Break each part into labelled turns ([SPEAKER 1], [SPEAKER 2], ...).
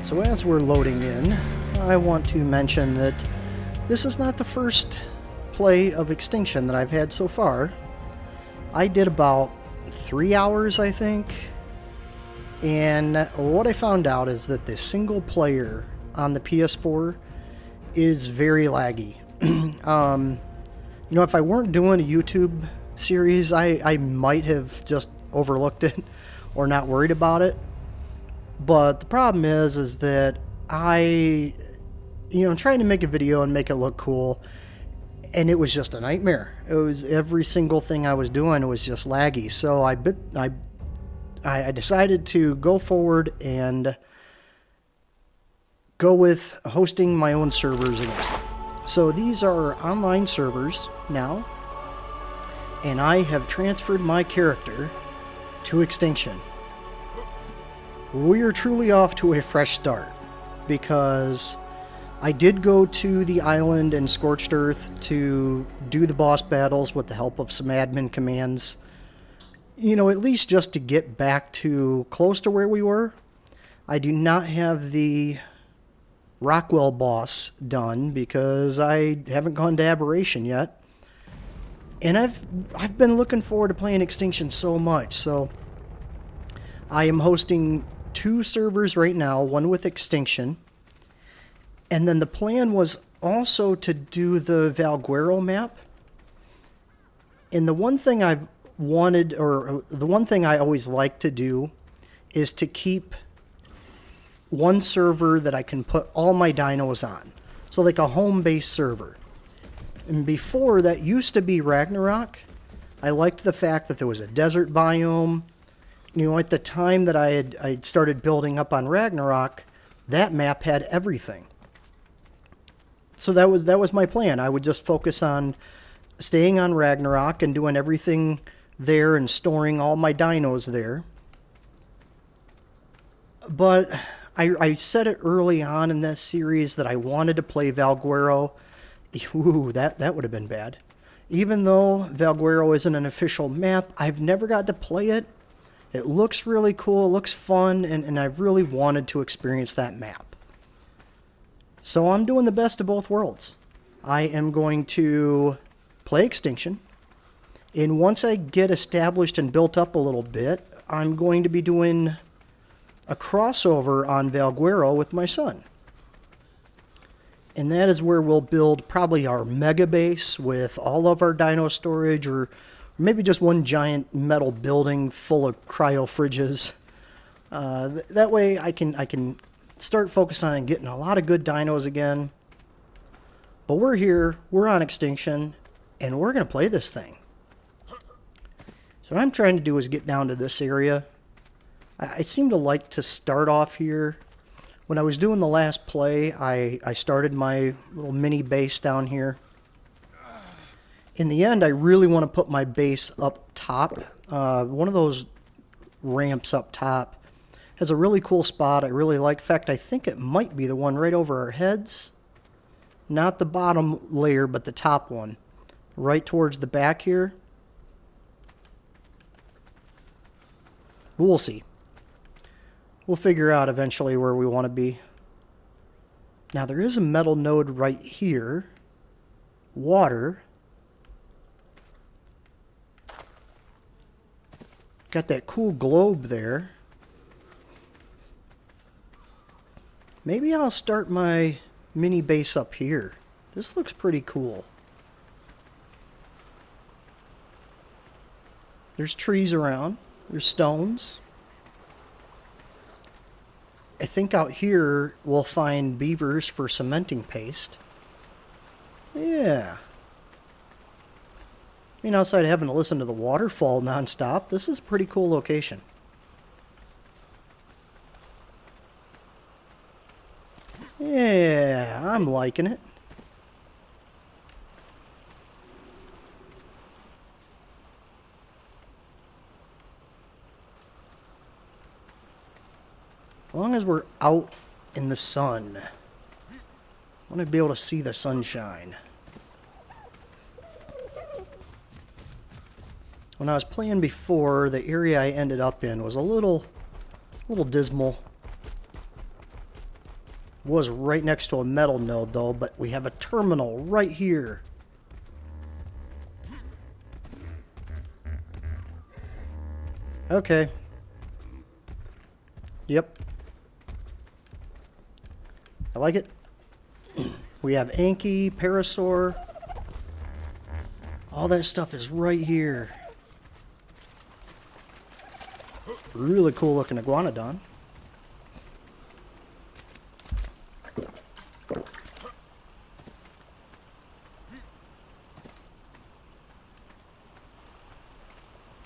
[SPEAKER 1] So as we're loading in, I want to mention that this is not the first play of Extinction that I've had so far. I did about 3 hours, I think, and what I found out is that the single player on the PS4 is very laggy. You know, if I weren't doing a YouTube series, I might have just overlooked it or not worried about it. But the problem is that I'm trying to make a video and make it look cool, and it was just a nightmare. It was every single thing I was doing was just laggy. So I decided to go forward and go with hosting my own servers again. So these are online servers now, and I have transferred my character to Extinction. We are truly off to a fresh start, because I did go to the island in Scorched Earth to do the boss battles with the help of some admin commands. You know, at least just to get back to close to where we were. I do not have the Rockwell boss done because I haven't gone to Aberration yet. And I've been looking forward to playing Extinction so much, so I am hosting 2 servers right now, one with Extinction. And then the plan was also to do the Valguero map. And the one thing I've wanted, or the one thing I always like to do, is to keep one server that I can put all my dinos on. So like a home-based server. And before, that used to be Ragnarok. I liked the fact that there was a desert biome. You know, at the time that I'd started building up on Ragnarok, that map had everything. So that was my plan. I would just focus on staying on Ragnarok and doing everything there and storing all my dinos there. But I said it early on in this series that I wanted to play Valguero. Ooh, that would have been bad. Even though Valguero isn't an official map, I've never got to play it. It looks really cool, it looks fun, and I've really wanted to experience that map. So I'm doing the best of both worlds. I am going to play Extinction, and once I get established and built up a little bit, I'm going to be doing a crossover on Valguero with my son. And that is where we'll build probably our mega base with all of our dino storage, or maybe just one giant metal building full of cryo fridges. That way I can start focusing on getting a lot of good dinos again. But we're here, we're on Extinction, and we're going to play this thing. So what I'm trying to do is get down to this area. I seem to like to start off here. When I was doing the last play, I started my little mini base down here. In the end, I really want to put my base up top. One of those ramps up top has a really cool spot I really like. In fact, I think it might be the one right over our heads. Not the bottom layer, but the top one. Right towards the back here. We'll see. We'll figure out eventually where we want to be. Now, there is a metal node right here. Water. Got that cool globe there. Maybe I'll start my mini base up here. This looks pretty cool. There's trees around. There's stones. I think out here we'll find beavers for cementing paste. Yeah. I mean, outside of having to listen to the waterfall nonstop, this is a pretty cool location. Yeah, I'm liking it. As long as we're out in the sun, I want to be able to see the sunshine. When I was playing before, the area I ended up in was a little dismal. Was right next to a metal node though, but we have a terminal right here. Okay. Yep. I like it. We have Anki, Parasaur. All that stuff is right here. Really cool looking Iguanodon.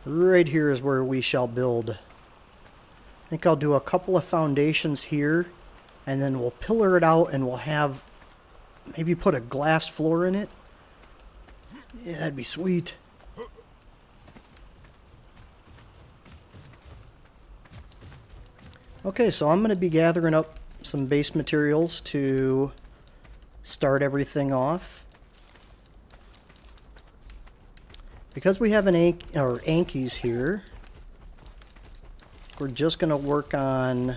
[SPEAKER 1] Right here is where we shall build. I think I'll do a couple of foundations here, and then we'll pillar it out and we'll have maybe put a glass floor in it. Yeah, that'd be sweet. Okay, so I'm going to be gathering up some base materials to start everything off. Because we have an Ankies here, we're just going to work on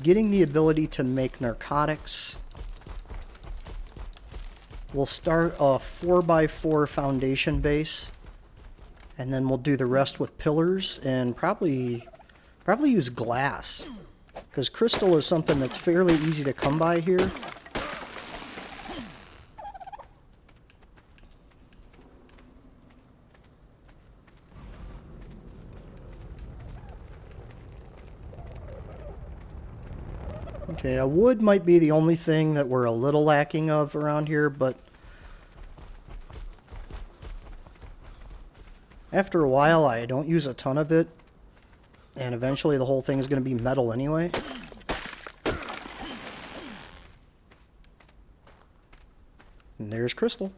[SPEAKER 1] getting the ability to make narcotics. We'll start a 4x4 foundation base, and then we'll do the rest with pillars and probably use glass, because crystal is something that's fairly easy to come by here. Okay, wood might be the only thing that we're a little lacking of around here, but after a while I don't use a ton of it, and eventually the whole thing is going to be metal anyway. And there's crystal.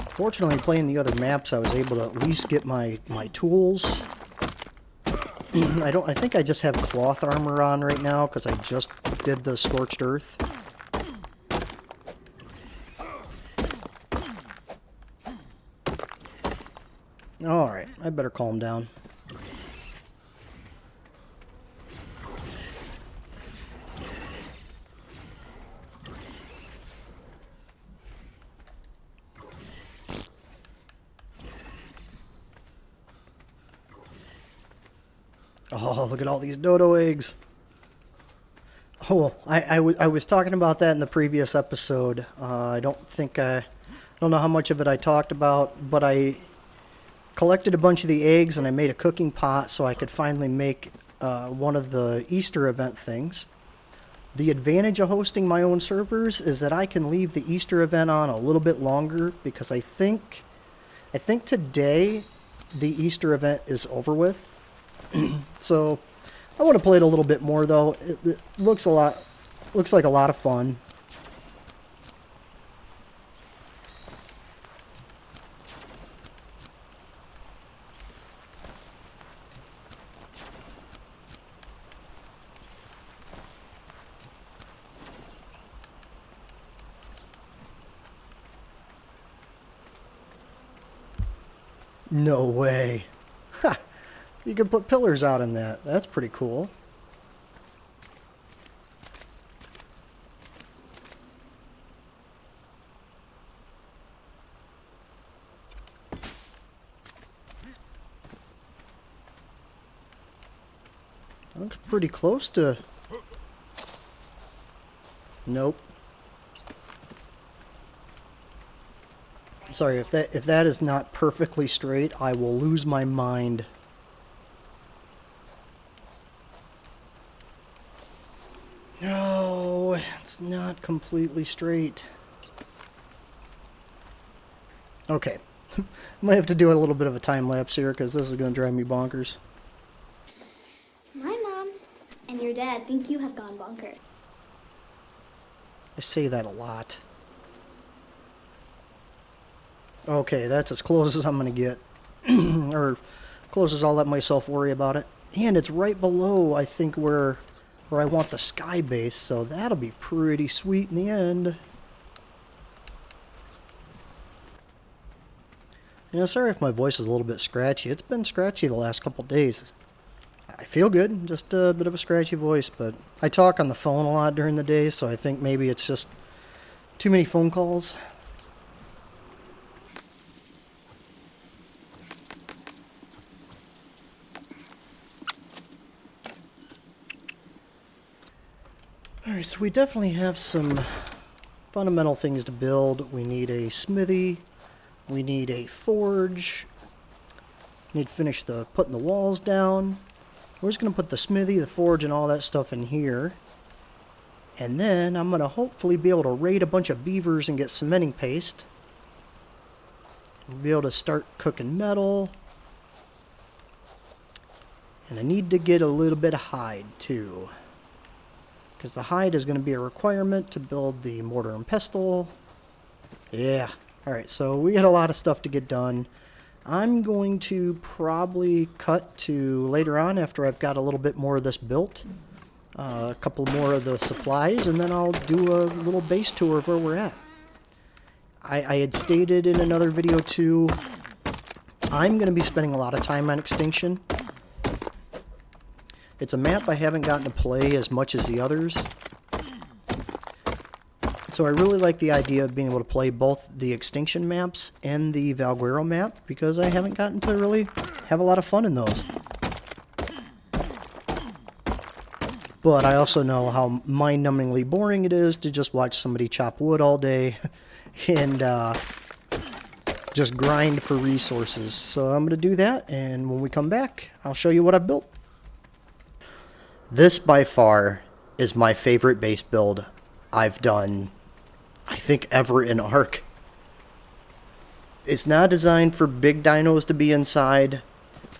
[SPEAKER 1] Fortunately, playing the other maps, I was able to at least get my tools. I think I just have cloth armor on right now because I just did the scorched earth. Alright, I better calm down. Oh, look at all these dodo eggs. Oh, I was talking about that in the previous episode. I don't know how much of it I talked about, but I collected a bunch of the eggs and I made a cooking pot so I could finally make one of the Easter event things. The advantage of hosting my own servers is that I can leave the Easter event on a little bit longer, because I think today the Easter event is over with. So I want to play it a little bit more though. It looks like a lot of fun. No way. Ha! You can put pillars out in that. That's pretty cool. Looks pretty close to... Nope. Sorry, if that is not perfectly straight, I will lose my mind. No, it's not completely straight. Okay. Might have to do a little bit of a time lapse here because this is going to drive me bonkers.
[SPEAKER 2] My mom and your dad think you have gone bonkers.
[SPEAKER 1] I say that a lot. Okay, that's as close as I'm going to get. Or close as I'll let myself worry about it. And it's right below, I think, where I want the sky base, so that'll be pretty sweet in the end. You know, sorry if my voice is a little bit scratchy. It's been scratchy the last couple days. I feel good, just a bit of a scratchy voice, but I talk on the phone a lot during the day, so I think maybe it's just too many phone calls. Alright, so we definitely have some fundamental things to build. We need a smithy, we need a forge, we need to finish putting the walls down. We're just going to put the smithy, the forge, and all that stuff in here. And then I'm going to hopefully be able to raid a bunch of beavers and get cementing paste. We'll be able to start cooking metal. And I need to get a little bit of hide too, because the hide is going to be a requirement to build the mortar and pestle. Yeah. Alright, so we got a lot of stuff to get done. I'm going to probably cut to later on after I've got a little bit more of this built. A couple more of the supplies, and then I'll do a little base tour of where we're at. I had stated in another video too, I'm going to be spending a lot of time on Extinction. It's a map I haven't gotten to play as much as the others. So I really like the idea of being able to play both the Extinction maps and the Valguero map, because I haven't gotten to really have a lot of fun in those. But I also know how mind-numbingly boring it is to just watch somebody chop wood all day and just grind for resources. So I'm going to do that, and when we come back, I'll show you what I've built. This, by far, is my favorite base build I've done, I think, ever in Ark. It's not designed for big dinos to be inside,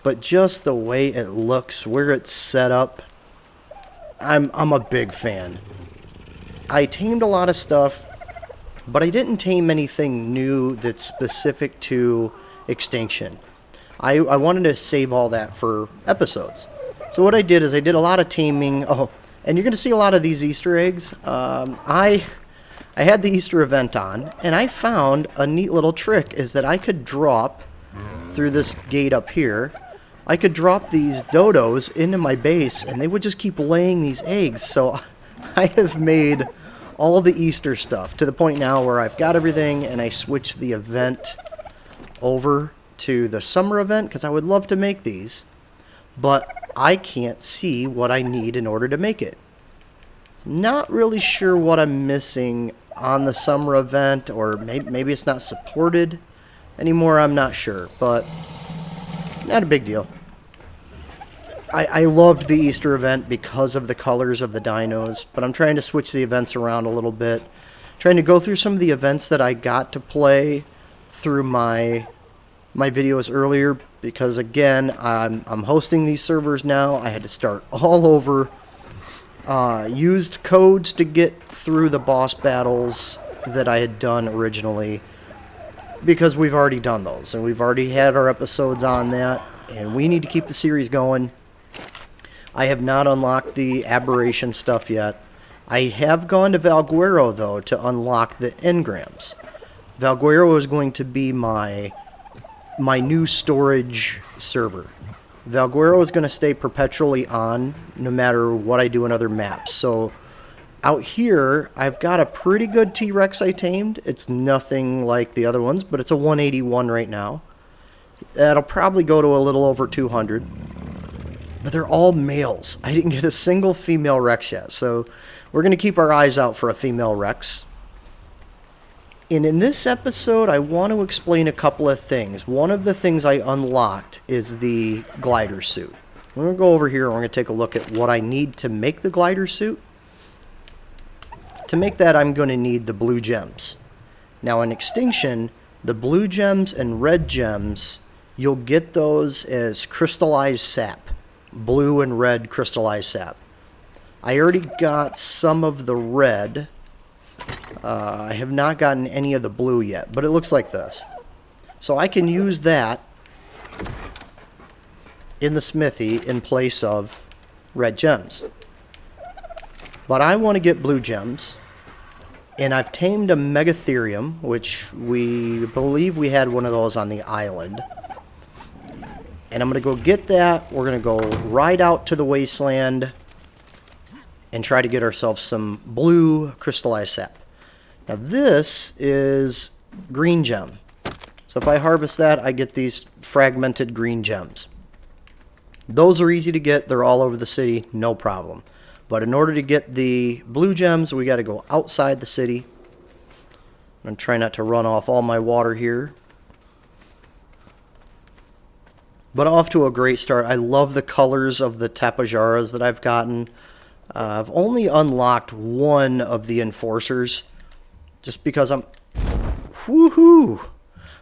[SPEAKER 1] but just the way it looks, where it's set up, I'm a big fan. I tamed a lot of stuff, but I didn't tame anything new that's specific to Extinction. I wanted to save all that for episodes. So what I did is I did a lot of taming. Oh, and you're going to see a lot of these Easter eggs. I had the Easter event on, and I found a neat little trick is that I could drop through this gate up here. I could drop these dodos into my base, and they would just keep laying these eggs. So I have made all the Easter stuff to the point now where I've got everything, and I switched the event over to the summer event because I would love to make these, but I can't see what I need in order to make it. Not really sure what I'm missing on the summer event, or maybe it's not supported anymore. I'm not sure, but not a big deal. I loved the Easter event because of the colors of the dinos, but I'm trying to switch the events around a little bit. Trying to go through some of the events that I got to play through my videos earlier, because again, I'm hosting these servers now. I had to start all over. Used codes to get through the boss battles that I had done originally, because we've already done those, and we've already had our episodes on that, and we need to keep the series going. I have not unlocked the aberration stuff yet. I have gone to Valguero, though, to unlock the engrams. Valguero is going to be my new storage server. Valguero is going to stay perpetually on no matter what I do in other maps. So out here, I've got a pretty good T-Rex I tamed. It's nothing like the other ones, but it's a 181 right now. That'll probably go to a little over 200. But they're all males. I didn't get a single female Rex yet, so we're going to keep our eyes out for a female Rex. And in this episode, I want to explain a couple of things. One of the things I unlocked is the glider suit. We're going to go over here and we're going to take a look at what I need to make the glider suit. To make that, I'm going to need the blue gems. Now in Extinction, the blue gems and red gems, you'll get those as crystallized sap. Blue and red crystallized sap. I already got some of the red. I have not gotten any of the blue yet, but it looks like this. So I can use that in the smithy in place of red gems. But I want to get blue gems. And I've tamed a Megatherium, which we believe we had one of those on the island. And I'm going to go get that. We're going to go right out to the wasteland and try to get ourselves some blue crystallized sap. Now this is green gem. So if I harvest that, I get these fragmented green gems. Those are easy to get. They're all over the city, no problem. But in order to get the blue gems, we got to go outside the city. I'm going to try not to run off all my water here. But off to a great start. I love the colors of the tapajaras that I've gotten. I've only unlocked one of the enforcers just because I'm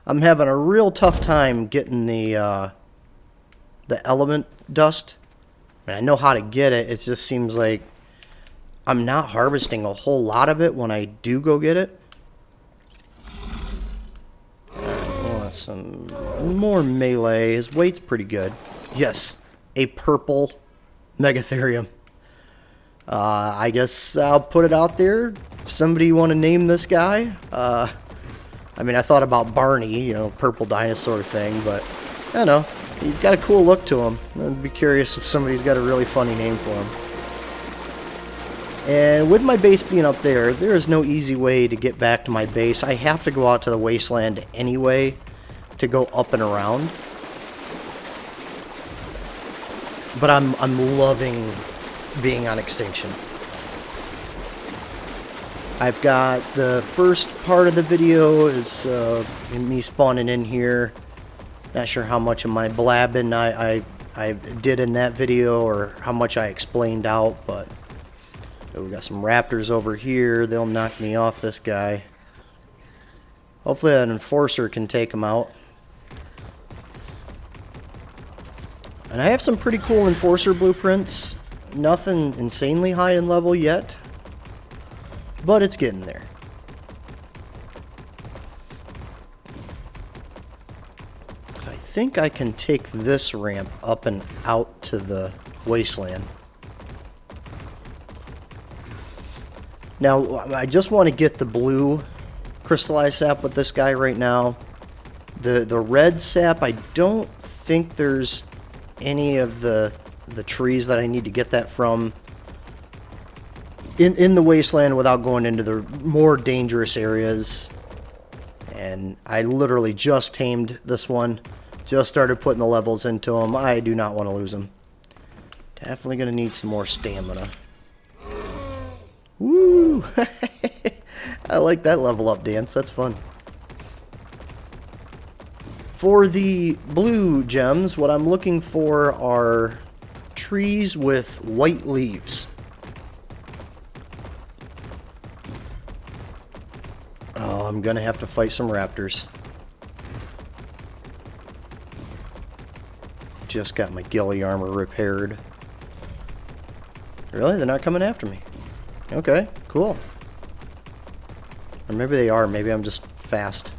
[SPEAKER 1] having a real tough time getting the element dust. I mean, I know how to get it. It just seems like I'm not harvesting a whole lot of it when I do go get it. I want some more melee. His weight's pretty good. Yes, a purple Megatherium. I guess I'll put it out there. If somebody want to name this guy, I mean, I thought about Barney, you know, purple dinosaur thing, but I don't know. He's got a cool look to him. I'd be curious if somebody's got a really funny name for him. And with my base being up there, there is no easy way to get back to my base. I have to go out to the wasteland anyway to go up and around. But I'm loving being on Extinction. I've got the first part of the video is me spawning in here. Not sure how much of my blabbing I did in that video or how much I explained out, but we got some raptors over here. They'll knock me off this guy. Hopefully an enforcer can take him out. And I have some pretty cool enforcer blueprints. Nothing insanely high in level yet, but it's getting there. I think I can take this ramp up and out to the wasteland. Now, I just want to get the blue crystallized sap with this guy right now. The red sap, I don't think there's any of the trees that I need to get that from in the wasteland without going into the more dangerous areas. And I literally just tamed this one. Just started putting the levels into him. I do not want to lose him. Definitely going to need some more stamina. Woo! I like that level up dance. That's fun. For the blue gems, what I'm looking for are trees with white leaves. Oh, I'm gonna have to fight some raptors. Just got my ghillie armor repaired. Really? They're not coming after me. Okay, cool. Or maybe they are. Maybe I'm just fast.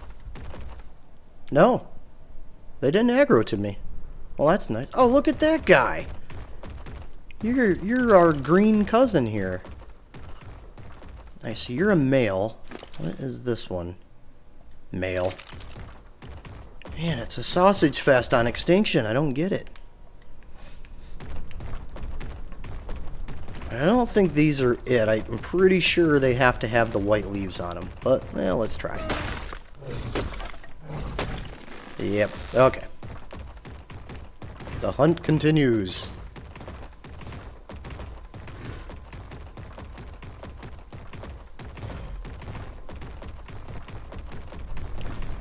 [SPEAKER 1] No. They didn't aggro to me. Well, that's nice. Oh, look at that guy. You're our green cousin here. I see you're a male. What is this one? Male. Man, it's a sausage fest on Extinction. I don't get it. I don't think these are it. I'm pretty sure they have to have the white leaves on them. But, well, let's try. Yep. Okay. The hunt continues.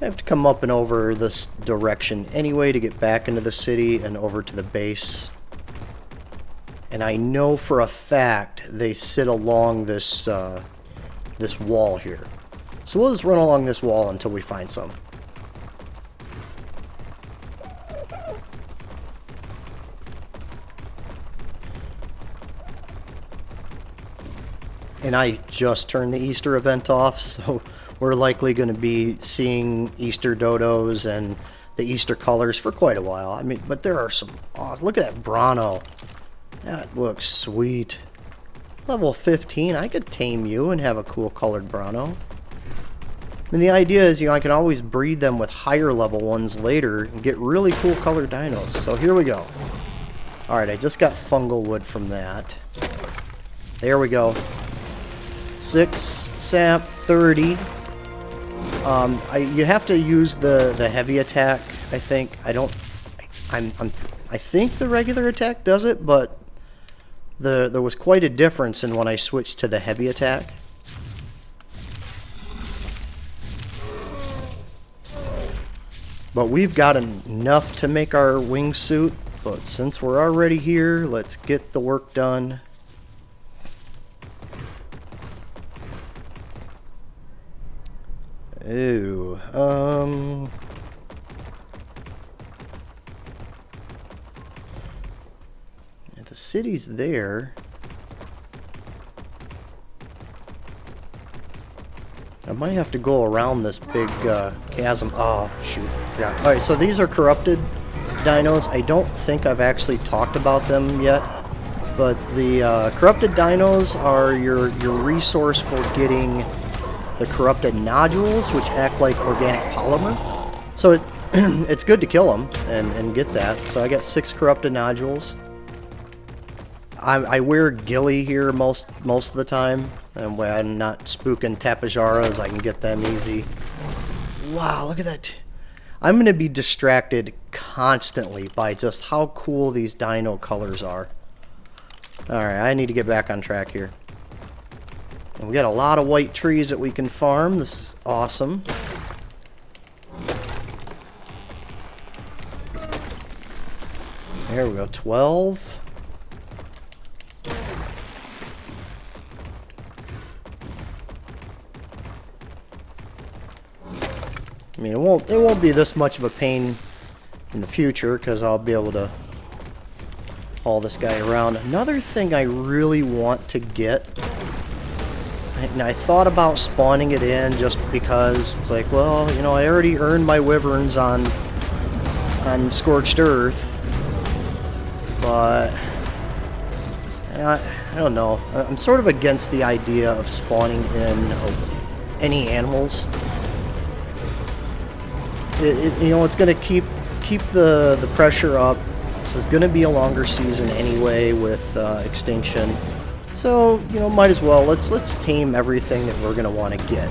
[SPEAKER 1] I have to come up and over this direction anyway to get back into the city and over to the base. And I know for a fact they sit along this this wall here. So we'll just run along this wall until we find some. And I just turned the Easter event off, so we're likely going to be seeing Easter dodos and the Easter colors for quite a while. I mean, but there are some... Oh, look at that Bronto. That looks sweet. Level 15, I could tame you and have a cool colored Browno. I mean, the idea is, you know, I can always breed them with higher level ones later and get really cool colored dinos. So here we go. Alright, I just got fungal wood from that. There we go. 6 sap, 30. You have to use the heavy attack, I think. I think the regular attack does it, but there was quite a difference in when I switched to the heavy attack. But we've got enough to make our wingsuit. But since we're already here, let's get the work done. Ooh, the city's there. I might have to go around this big chasm. Oh, shoot. Forgot. Alright, so these are corrupted dinos. I don't think I've actually talked about them yet. But the corrupted dinos are your resource for getting the corrupted nodules, which act like organic polymer. So it's good to kill them and get that. So I got 6 corrupted nodules. I wear ghillie here most of the time. And when I'm not spooking tapajaras, I can get them easy. Wow, look at that. I'm going to be distracted constantly by just how cool these dino colors are. Alright, I need to get back on track here. And we got a lot of white trees that we can farm. This is awesome. There we go, 12. I mean, it won't be this much of a pain in the future, because I'll be able to haul this guy around. Another thing I really want to get, and I thought about spawning it in just because it's like, well, you know, I already earned my wyverns on Scorched Earth, but I don't know. I'm sort of against the idea of spawning in any animals. You know, it's going to keep the pressure up. This is going to be a longer season anyway with Extinction. So, you know, might as well. Let's tame everything that we're going to want to get.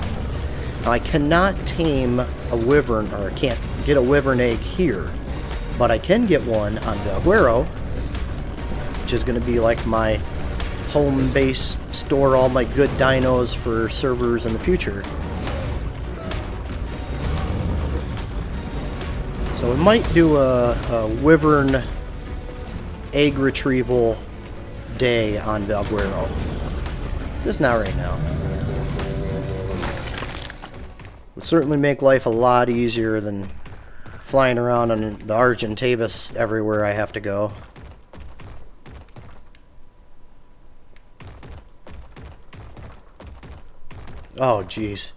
[SPEAKER 1] Now, I cannot tame a wyvern, or I can't get a wyvern egg here. But I can get one on the Aguero, which is going to be like my home base, store all my good dinos for servers in the future. So we might do a wyvern egg retrieval day on Valguero. Just not right now. Would certainly make life a lot easier than flying around on the Argentavis everywhere I have to go. Oh, jeez.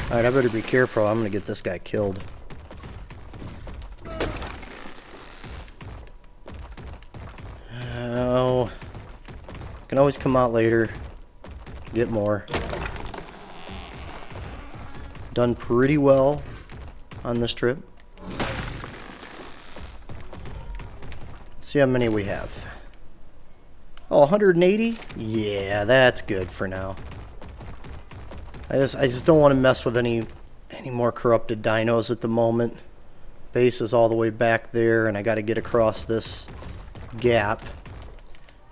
[SPEAKER 1] Alright, I better be careful. I'm gonna get this guy killed. Oh. Can always come out later. Get more. Done pretty well on this trip. Let's see how many we have. Oh, 180? Yeah, that's good for now. I just don't want to mess with any more corrupted dinos at the moment. Base is all the way back there, and I got to get across this gap,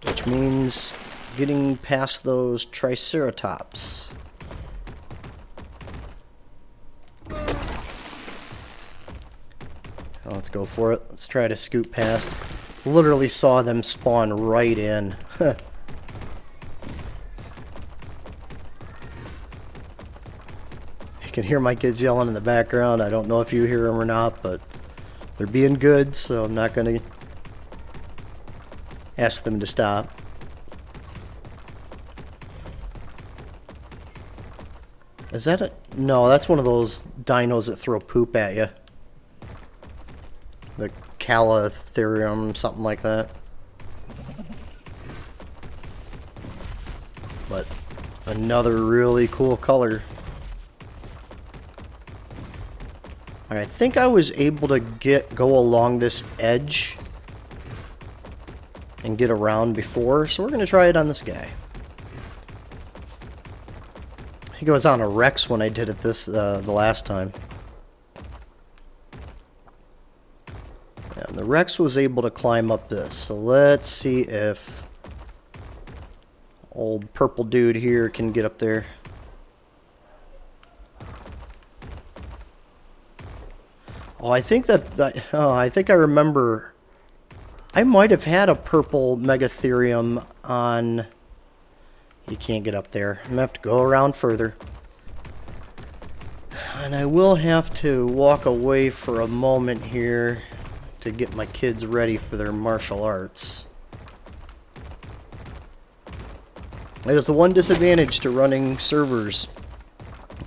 [SPEAKER 1] which means getting past those Triceratops. Let's go for it. Let's try to scoot past. Literally saw them spawn right in. You can hear my kids yelling in the background. I don't know if you hear them or not, but they're being good, so I'm not going to ask them to stop. Is that a... No, that's one of those dinos that throw poop at you. The Calatherium, something like that. Another really cool color. Alright, I think I was able to go along this edge and get around before, so we're going to try it on this guy. I think it was on a Rex when I did it the last time. And the Rex was able to climb up this, so let's see if old purple dude here can get up there. Oh, I think I think I remember. I might have had a purple Megatherium on. You can't get up there. I'm gonna have to go around further. And I will have to walk away for a moment here to get my kids ready for their martial arts. That is the one disadvantage to running servers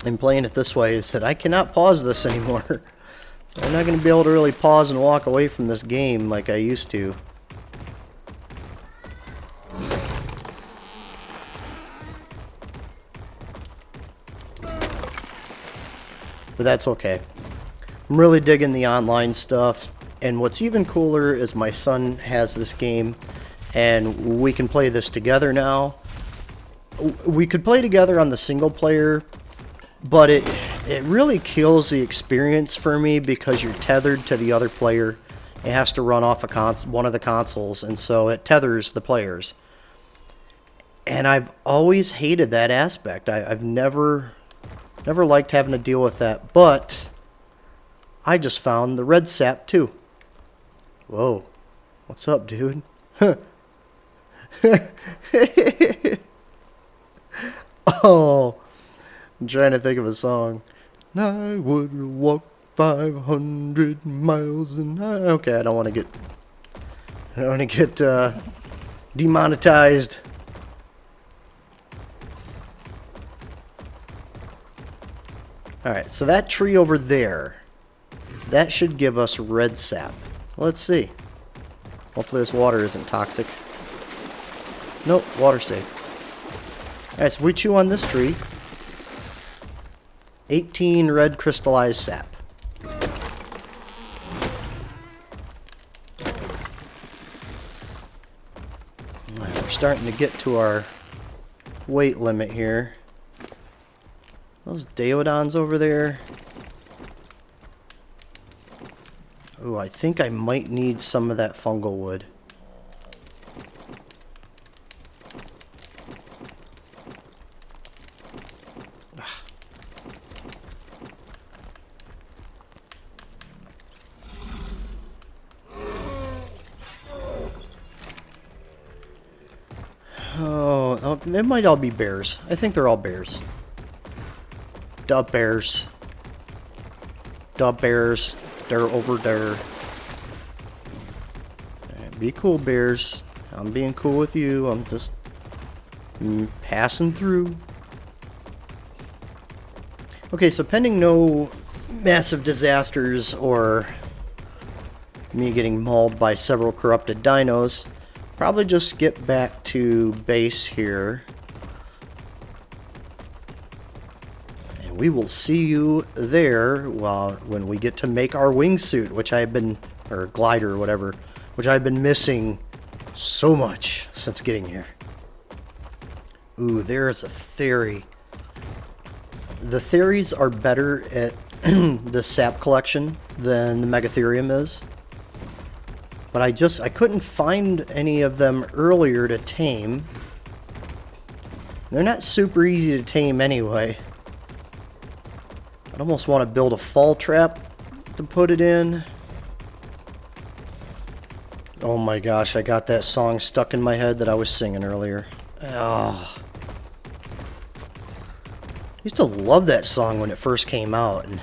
[SPEAKER 1] and playing it this way, is that I cannot pause this anymore. So I'm not going to be able to really pause and walk away from this game like I used to. But that's okay. I'm really digging the online stuff. And what's even cooler is my son has this game and we can play this together now. We could play together on the single player, but it really kills the experience for me because you're tethered to the other player. It has to run off one of the consoles, and so it tethers the players. And I've always hated that aspect. I've never liked having to deal with that, but I just found the red sap too. Whoa, what's up, dude? Oh, I'm trying to think of a song. I would walk 500 miles an hour. Okay, I don't want to get demonetized. Alright, so that tree over there, that should give us red sap. Let's see. Hopefully this water isn't toxic. Nope, water safe. Alright, so if we chew on this tree, 18 red crystallized sap. Alright, we're starting to get to our weight limit here. Those Daeodons over there. Oh, I think I might need some of that fungal wood. Oh, they might all be bears. I think they're all bears. Duh bears. Duh bears. They're over there. Be cool, bears. I'm being cool with you. I'm just passing through. Okay, so pending no massive disasters or me getting mauled by several corrupted dinos, probably just skip back to base here. And we will see you there when we get to make our wingsuit, which I've been, or glider or whatever, which I've been missing so much since getting here. Ooh, there's a theory. The theories are better at the sap collection than the Megatherium is. But I couldn't find any of them earlier to tame. They're not super easy to tame anyway. I'd almost want to build a fall trap to put it in. Oh my gosh, I got that song stuck in my head that I was singing earlier. Oh. I used to love that song when it first came out, and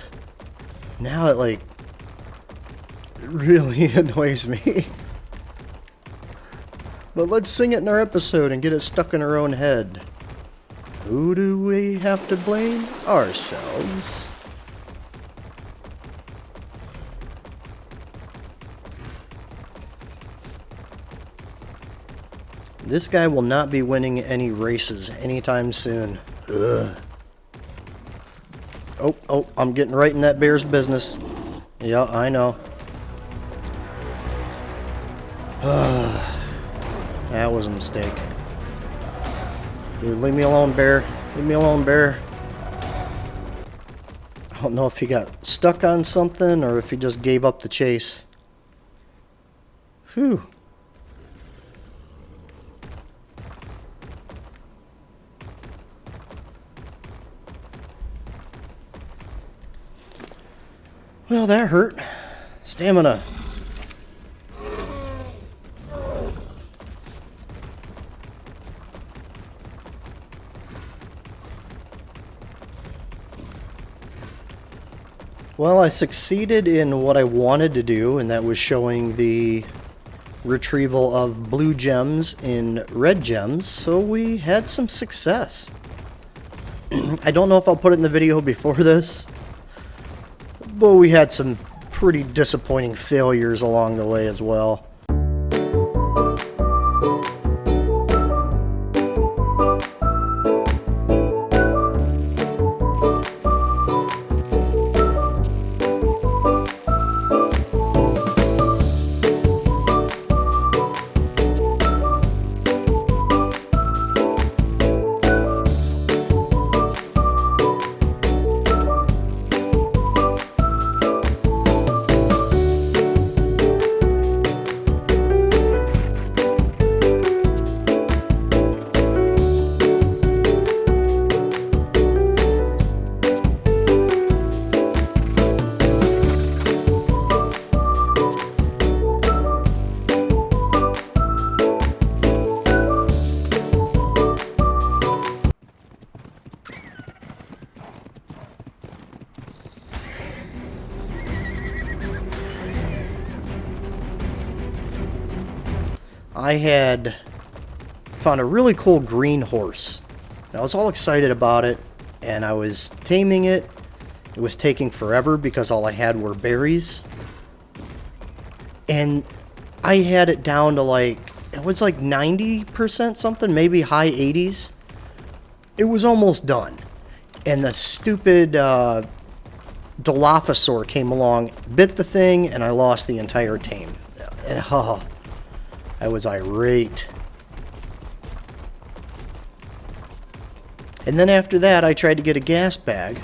[SPEAKER 1] now it really annoys me. But let's sing it in our episode and get it stuck in our own head. Who do we have to blame? Ourselves. This guy will not be winning any races anytime soon. Ugh. Oh, I'm getting right in that bear's business. Yeah, I know. That was a mistake. Dude, leave me alone, bear. Leave me alone, bear. I don't know if he got stuck on something or if he just gave up the chase. Phew. Well, that hurt. Stamina. Well, I succeeded in what I wanted to do, and that was showing the retrieval of blue gems in red gems, so we had some success. I don't know if I'll put it in the video before this, but we had some pretty disappointing failures along the way as well. I had found a really cool green horse. I was all excited about it, and I was taming it. It was taking forever because all I had were berries. And I had it down to it was like 90% something, maybe high 80s. It was almost done. And the stupid Dilophosaur came along, bit the thing, and I lost the entire tame. And I was irate. And then after that, I tried to get a gas bag.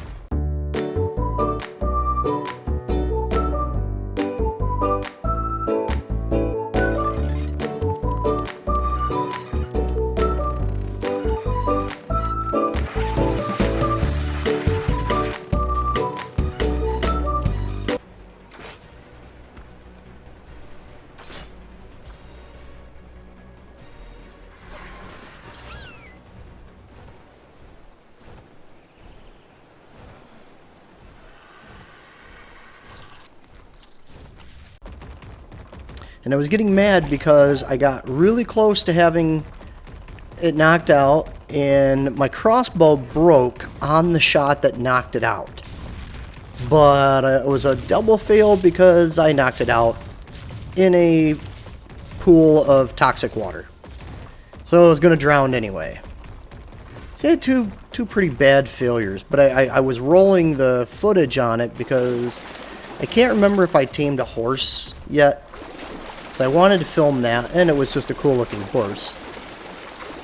[SPEAKER 1] And I was getting mad because I got really close to having it knocked out, and my crossbow broke on the shot that knocked it out. But it was a double fail because I knocked it out in a pool of toxic water. So I was going to drown anyway. So I had two pretty bad failures, but I was rolling the footage on it because I can't remember if I tamed a horse yet. So I wanted to film that, and it was just a cool looking horse.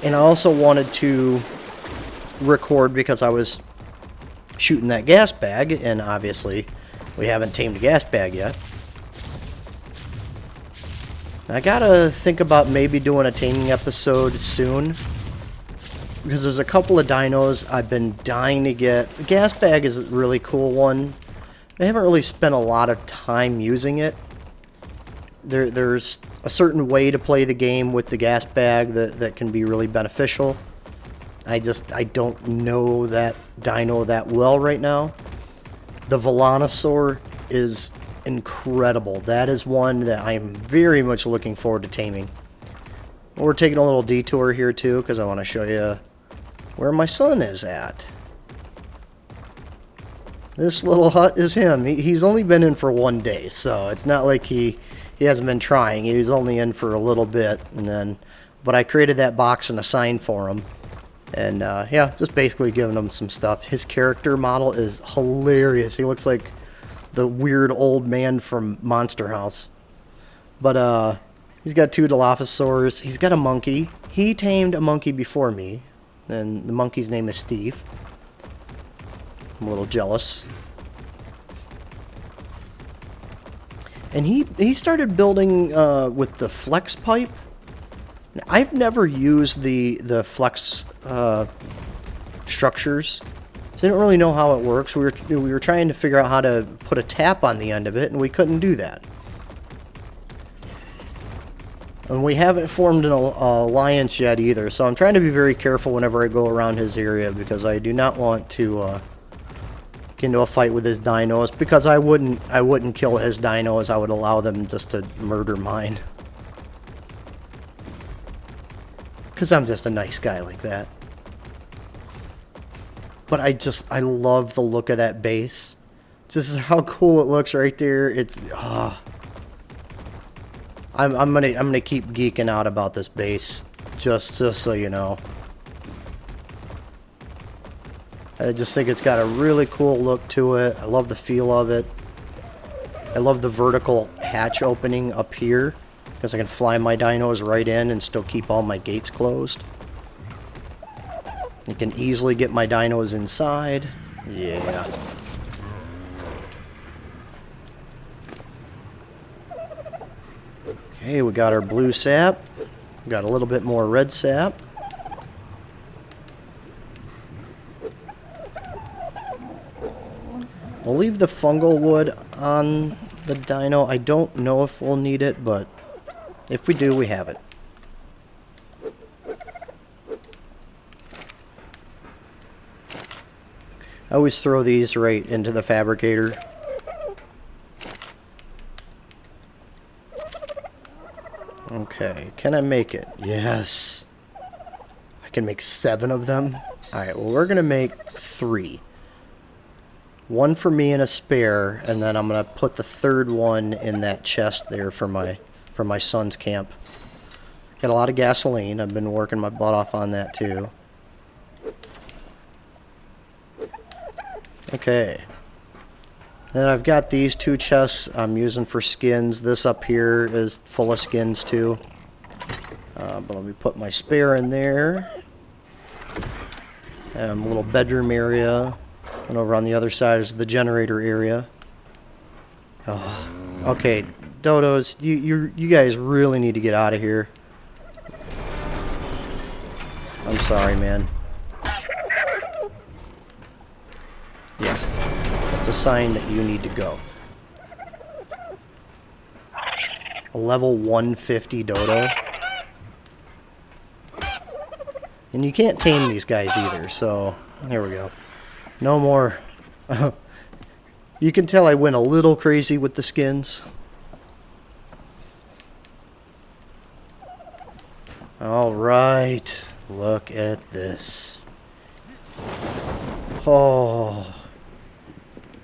[SPEAKER 1] And I also wanted to record because I was shooting that gas bag, and obviously we haven't tamed a gas bag yet. I gotta think about maybe doing a taming episode soon, because there's a couple of dinos I've been dying to get. The gas bag is a really cool one. I haven't really spent a lot of time using it. There's a certain way to play the game with the gas bag that can be really beneficial. I don't know that dino that well right now. The Velonosaur is incredible. That is one that I'm very much looking forward to taming. We're taking a little detour here too because I want to show you where my son is at. This little hut is him. He's only been in for 1 day, so it's not like he hasn't been trying. He was only in for a little bit, but I created that box and a sign for him, And yeah, just basically giving him some stuff. His character model is hilarious. He looks like the weird old man from Monster House. But he's got 2 Dilophosaurs. He's got a monkey. He tamed a monkey before me, and the monkey's name is Steve. I'm a little jealous. And he started building with the flex pipe. I've never used the flex structures, so I don't really know how it works. We were trying to figure out how to put a tap on the end of it, and we couldn't do that. And we haven't formed an alliance yet either, so I'm trying to be very careful whenever I go around his area, because I do not want to get into a fight with his dinos, because I wouldn't kill his dinos. I would allow them just to murder mine. Because I'm just a nice guy like that. But I love the look of that base. This is how cool it looks right there. It's I'm gonna keep geeking out about this base, just so you know. I just think it's got a really cool look to it. I love the feel of it. I love the vertical hatch opening up here, because I can fly my dinos right in and still keep all my gates closed. You can easily get my dinos inside. Yeah. Okay, we got our blue sap. We got a little bit more red sap. We'll leave the fungal wood on the dino. I don't know if we'll need it, but if we do, we have it. I always throw these right into the fabricator. Okay, can I make it? Yes. I can make 7 of them. Alright, well, we're going to make 3. 1 for me and a spare, and then I'm going to put the 3rd one in that chest there for my son's camp. Got a lot of gasoline. I've been working my butt off on that too. Okay. Then I've got these 2 chests I'm using for skins. This up here is full of skins too. But let me put my spare in there. A little bedroom area. And over on the other side is the generator area. Oh, okay, dodos, you guys really need to get out of here. I'm sorry, man. Yeah, that's a sign that you need to go. A level 150 dodo. And you can't tame these guys either, so here we go. No more. You can tell I went a little crazy with the skins. Alright, look at this. Oh,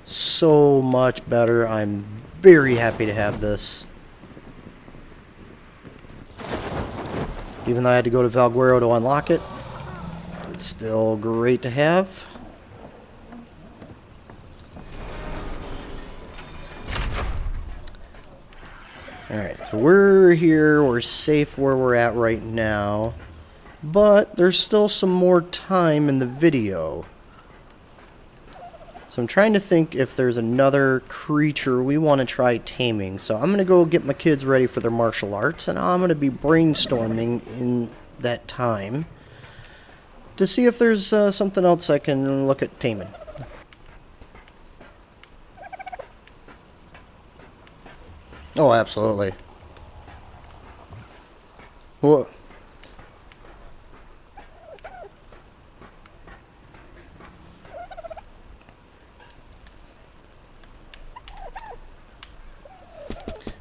[SPEAKER 1] so much better. I'm very happy to have this. Even though I had to go to Valguero to unlock it, it's still great to have. Alright, so we're here, we're safe where we're at right now, but there's still some more time in the video. So I'm trying to think if there's another creature we want to try taming. So I'm going to go get my kids ready for their martial arts, and I'm going to be brainstorming in that time to see if there's something else I can look at taming. Oh, absolutely. Well,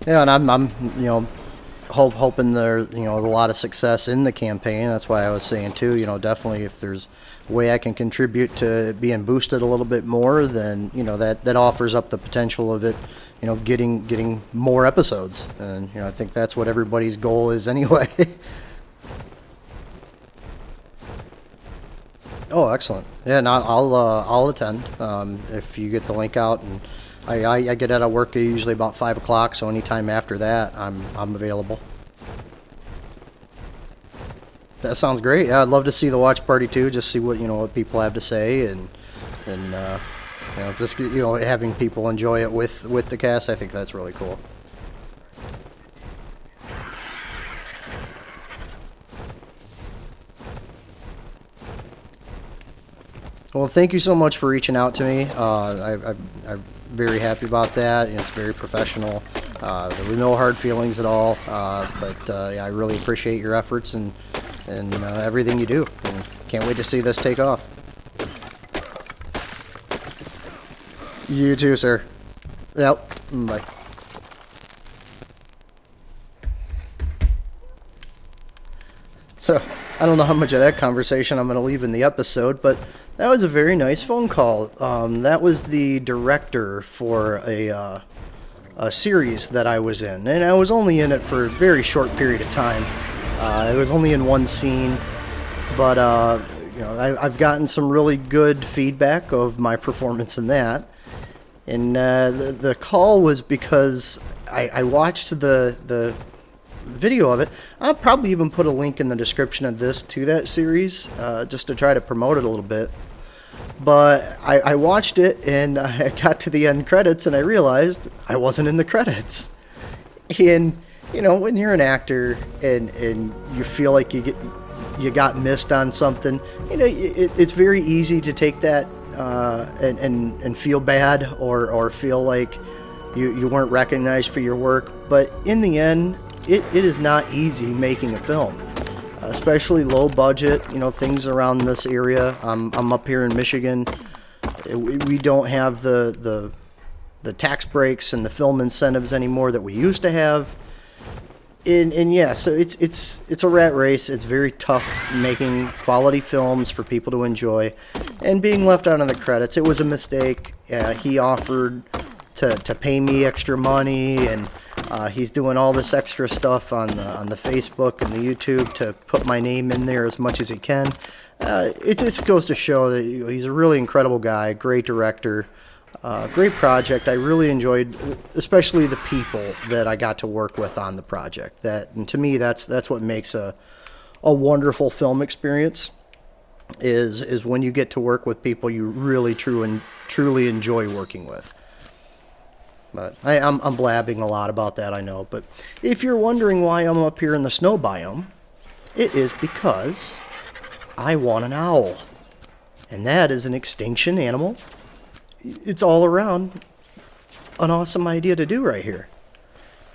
[SPEAKER 1] yeah, and I'm you know, hoping there's, you know, a lot of success in the campaign. That's why I was saying too, you know, definitely if there's a way I can contribute to being boosted a little bit more, then, you know, that offers up the potential of it, you know, getting more episodes. And, you know, I think that's what everybody's goal is anyway. Oh, excellent. Yeah, and I'll attend if you get the link out, and I get out of work usually about 5 o'clock, so anytime after that, I'm available. That sounds great. Yeah, I'd love to see the watch party too. Just see what people have to say, and just having people enjoy it with the cast. I think that's really cool. Well, thank you so much for reaching out to me. I'm very happy about that. It's very professional. There were no hard feelings at all. Yeah, I really appreciate your efforts and everything you do. And can't wait to see this take off. You too, sir. Yep. Bye. So, I don't know how much of that conversation I'm going to leave in the episode, but that was a very nice phone call. That was the director for a series that I was in, and I was only in it for a very short period of time. It was only in one scene, but I've gotten some really good feedback of my performance in that. And the call was because I watched the video of it. I'll probably even put a link in the description of this to that series, just to try to promote it a little bit. But I watched it, and I got to the end credits, and I realized I wasn't in the credits. And when you're an actor and you feel like you got missed on something, it's very easy to take that and feel bad or feel like you weren't recognized for your work. But in the end, it is not easy making a film, especially low budget. Things around this area. I'm up here in Michigan. We don't have the tax breaks and the film incentives anymore that we used to have. And yeah, so it's a rat race. It's very tough making quality films for people to enjoy, and being left out of the credits, it was a mistake. He offered to pay me extra money, and he's doing all this extra stuff on the Facebook and the YouTube to put my name in there as much as he can. It just goes to show that he's a really incredible guy, great director. Great project. I really enjoyed, especially the people that I got to work with on the project. And to me, that's what makes a wonderful film experience. Is when you get to work with people you really truly enjoy working with. But I'm blabbing a lot about that, I know. But if you're wondering why I'm up here in the snow biome, it is because I want an owl, and that is an extinction animal. It's all around an awesome idea to do right here.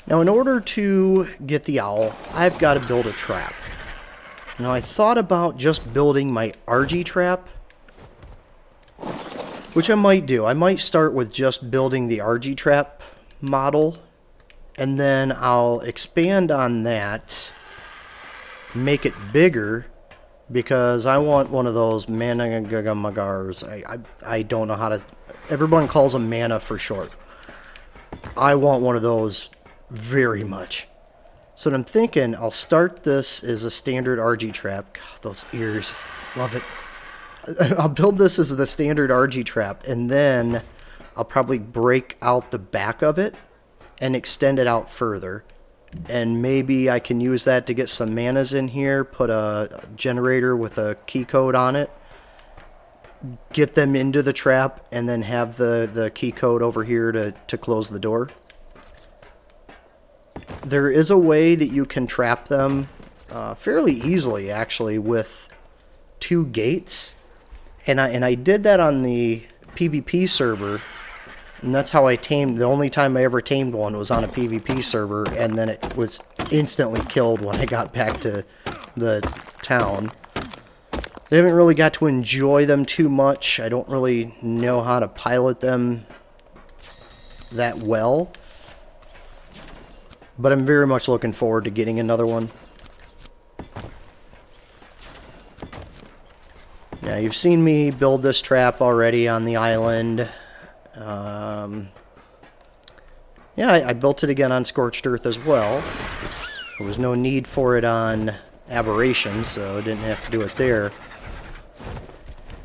[SPEAKER 1] Now, in order to get the owl, I've got to build a trap. Now, I thought about just building my RG trap, which I might do. I might start with just building the RG trap model, and then I'll expand on that, make it bigger, because I want one of those managagamagars. I don't know how to... Everyone calls them mana for short. I want one of those very much. So what I'm thinking, I'll start this as a standard RG trap. God, those ears. Love it. I'll build this as the standard RG trap, and then I'll probably break out the back of it and extend it out further. And maybe I can use that to get some manas in here, put a generator with a key code on it, get them into the trap, and then have the key code over here to close the door. There is a way that you can trap them fairly easily, actually, with 2 gates. And I did that on the PvP server, and that's how I tamed. The only time I ever tamed one was on a PvP server, and then it was instantly killed when I got back to the town. I haven't really got to enjoy them too much. I don't really know how to pilot them that well. But I'm very much looking forward to getting another one. Now, you've seen me build this trap already on the island. Yeah, I built it again on Scorched Earth as well. There was no need for it on Aberration, so I didn't have to do it there.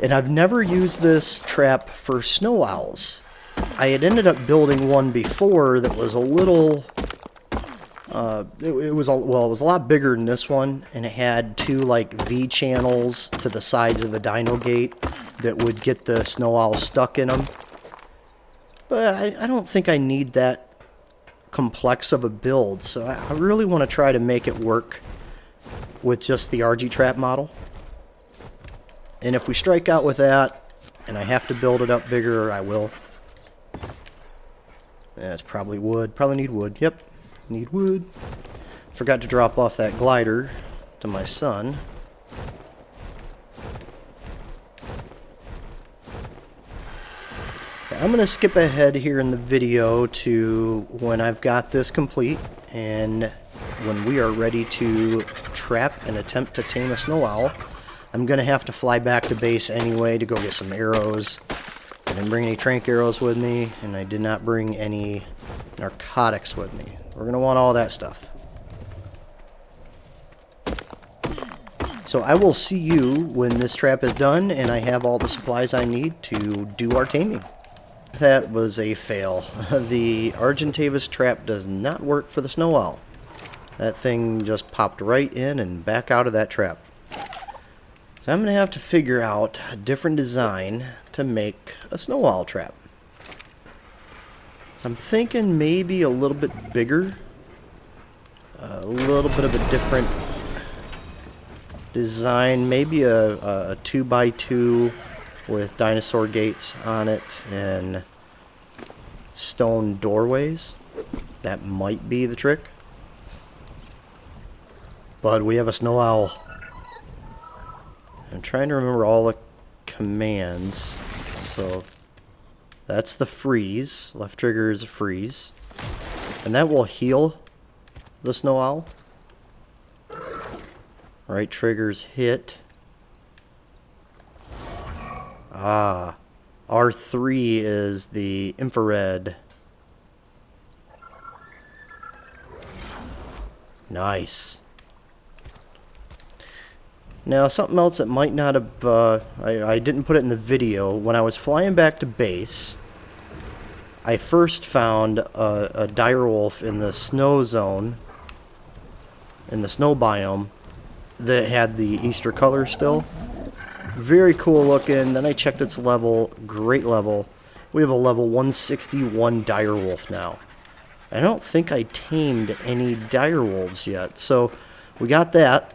[SPEAKER 1] And I've never used this trap for snow owls. I had ended up building one before that was a little... it was a lot bigger than this one, and it had two like V channels to the sides of the dino gate that would get the snow owls stuck in them. But I don't think I need that complex of a build, so I really want to try to make it work with just the RG trap model. And if we strike out with that, and I have to build it up bigger, I will. That's probably wood. Probably need wood. Yep, need wood. Forgot to drop off that glider to my son. I'm going to skip ahead here in the video to when I've got this complete and when we are ready to trap and attempt to tame a snow owl. I'm going to have to fly back to base anyway to go get some arrows. I didn't bring any trank arrows with me, and I did not bring any narcotics with me. We're going to want all that stuff. So I will see you when this trap is done and I have all the supplies I need to do our taming. That was a fail. The Argentavis trap does not work for the snow owl. That thing just popped right in and back out of that trap. So I'm going to have to figure out a different design to make a snow owl trap. So I'm thinking maybe a little bit bigger. A little bit of a different design. Maybe a 2x2 with dinosaur gates on it and stone doorways. That might be the trick. But we have a snow owl. I'm trying to remember all the commands. So that's the freeze. Left trigger is a freeze. And that will heal the snow owl. Right trigger's hit. Ah, R3 is the infrared. Nice. Now, something else that might not have, I didn't put it in the video. When I was flying back to base, I first found a direwolf in the snow zone, in the snow biome, that had the Easter color still. Very cool looking. Then I checked its level. Great level. We have a level 161 direwolf now. I don't think I tamed any direwolves yet. So we got that.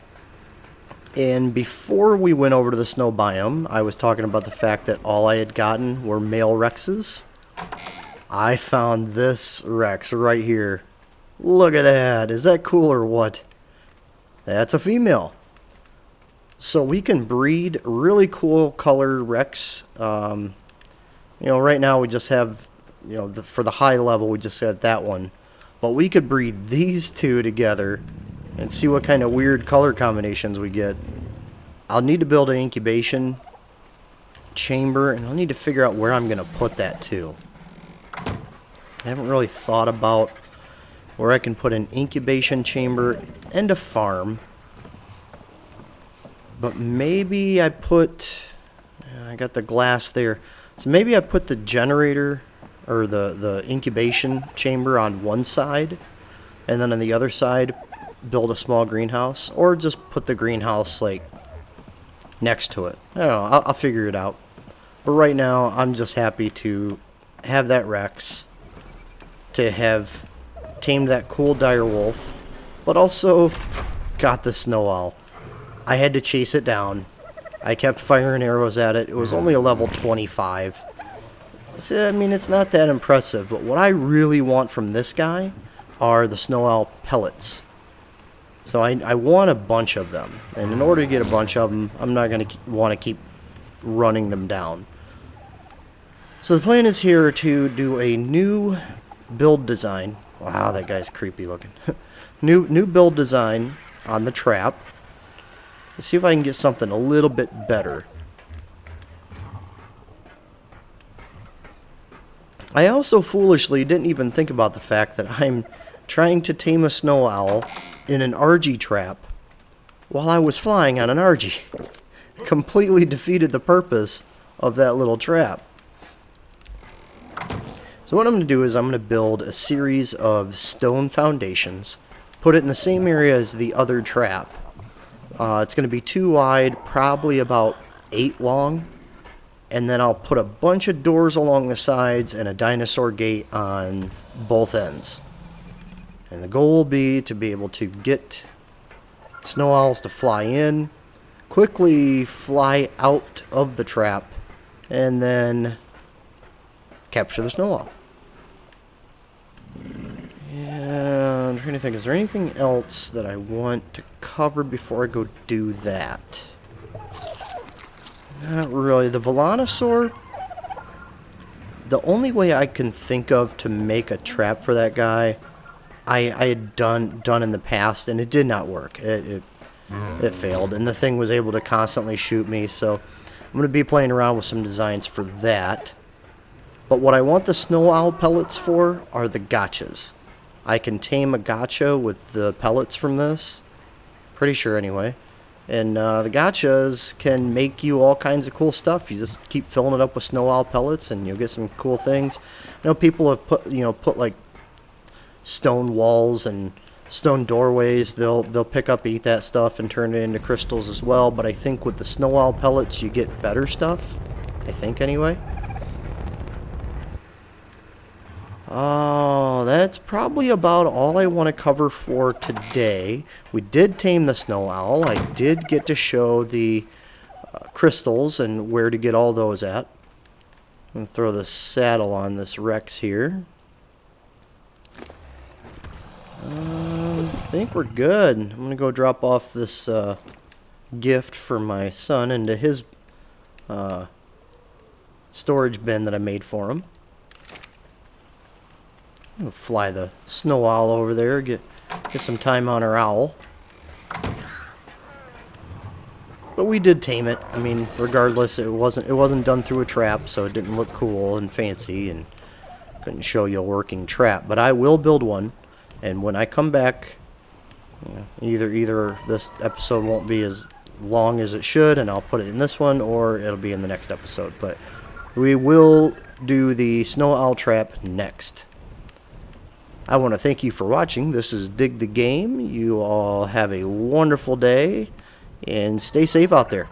[SPEAKER 1] And before we went over to the snow biome, I was talking about the fact that all I had gotten were male Rexes. I found this Rex right here. Look at that. Is that cool or what? That's a female. So we can breed really cool color Rex. You know, right now we just have, you know, for the high level we just got that one. But we could breed these two together and see what kind of weird color combinations we get. I'll need to build an incubation chamber, and I'll need to figure out where I'm going to put that too. I haven't really thought about where I can put an incubation chamber and a farm. But maybe I put... I got the glass there. So maybe I put the generator or the incubation chamber on one side, and then on the other side build a small greenhouse, or just put the greenhouse like next to it. I don't know, I'll figure it out. But right now I'm just happy to have that Rex, to have tamed that cool direwolf, but also got the snow owl. I had to chase it down. I kept firing arrows at it. It was only a level 25. So, I mean, it's not that impressive, but what I really want from this guy are the snow owl pellets. So I want a bunch of them, and in order to get a bunch of them, I'm not going to want to keep running them down. So the plan is here to do a new build design. Wow, that guy's creepy looking. new build design on the trap. Let's see if I can get something a little bit better. I also foolishly didn't even think about the fact that I'm trying to tame a snow owl in an RG trap while I was flying on an RG. completely defeated the purpose of that little trap. So what I'm going to do is I'm going to build a series of stone foundations, put it in the same area as the other trap. It's going to be 2 wide, probably about 8 long, and then I'll put a bunch of doors along the sides and a dinosaur gate on both ends. And the goal will be to be able to get snow owls to fly in, quickly fly out of the trap, and then capture the snow owl. Yeah, I'm trying to think, is there anything else that I want to cover before I go do that? Not really. The Volanosaur, the only way I can think of to make a trap for that guy, I had done in the past, and it did not work. It failed, and the thing was able to constantly shoot me, so I'm going to be playing around with some designs for that. But what I want the snow owl pellets for are the gotchas. I can tame a gotcha with the pellets from this. Pretty sure anyway. And the gotchas can make you all kinds of cool stuff. You just keep filling it up with snow owl pellets and you'll get some cool things. I know people have put like stone walls and stone doorways. They'll pick up, eat that stuff, and turn it into crystals as well. But I think with the snow owl pellets you get better stuff. I think anyway. Oh, that's probably about all I want to cover for today. We did tame the snow owl. I did get to show the crystals and where to get all those at. I'm going to throw the saddle on this Rex here. I think we're good. I'm going to go drop off this gift for my son into his storage bin that I made for him. We'll fly the snow owl over there, get some time on our owl. But we did tame it. I mean, regardless, it wasn't done through a trap, so it didn't look cool and fancy, and couldn't show you a working trap. But I will build one, and when I come back, either this episode won't be as long as it should, and I'll put it in this one, or it'll be in the next episode. But we will do the snow owl trap next. I want to thank you for watching. This is Dig the Game. You all have a wonderful day, and stay safe out there.